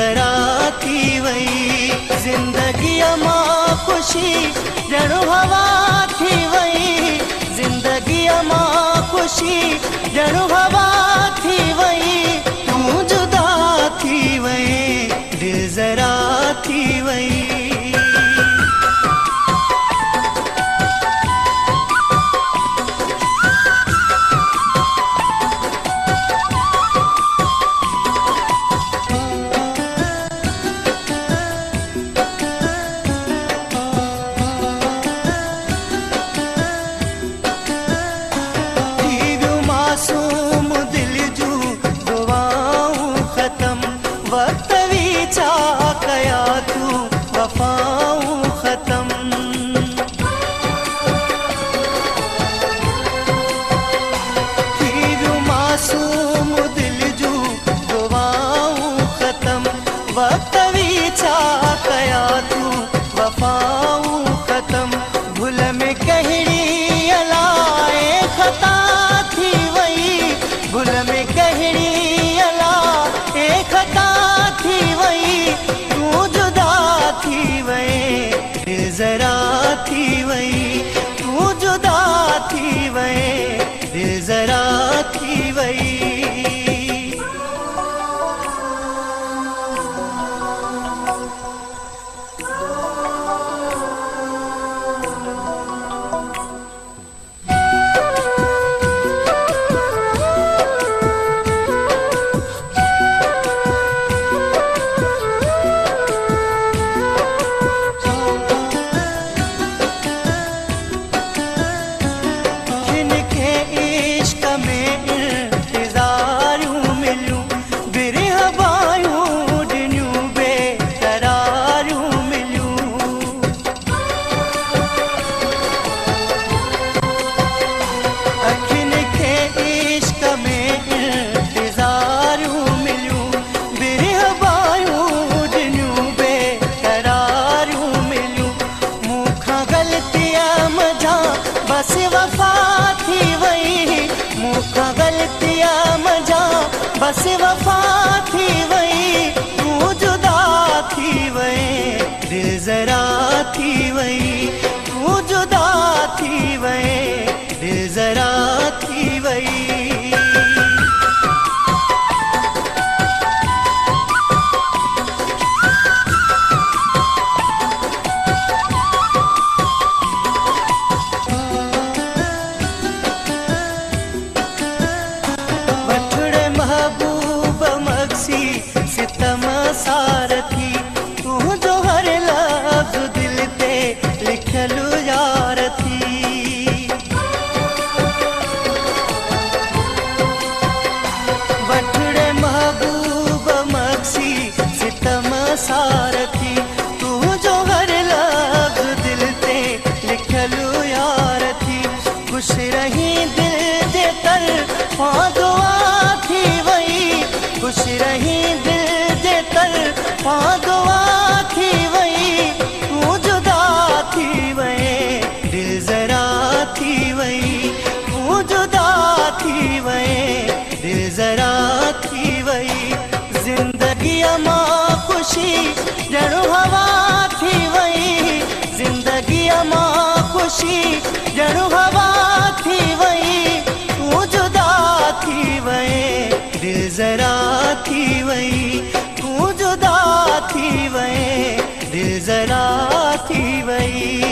जरा थी वही जिंदगी मां खुशी ॼण हवा थी वही जिंदगी मां खुशी ॼण हवा थी वही तूं जुदा थी वही दिल जरा थी वही। वक्त वीचा कया तू वफाऊं खत्म थी मासूम दिल जू दुआऊं खत्म वक्त वीचा कया तू वफाऊं खत्म भूल में कहिड़ी अलाए खता थी वई भूल में कहिड़ी अलाए खता थी वही तू जुदा थी वही दिल जरा थी वही तू जुदा थी वही दिल जरा थी वही। बस वफा थी वही मूंखां ग़लतिया मजा बस वफा थी वही तू जुदा थी वही दिल जरा थी वही तू जुदा थी वही दिल जरा थी वही। सितम सारथी तू जो हर लफ्ज़ दिल ते लिखलु यार थी वठड़े महबूब मक्सी सितम सारथी तू जो हर लफ्ज़ दिल ते लिखलु यार थी खुश रही दिल जे तरफ़ां दुआ थी वई खुश रही दुआ थी वही तू जुदा थी वही दिल जरा थी वही तू जुदा थी वही दिल जरा थी वही जिंदगी मां खुशी ॼण हवा थी वही जिंदगी मां खुशी ॼण हवा थी वही तू जुदा थी वही दिल जरा थी वही तू जुदा थी वही दिल जरा थी वही।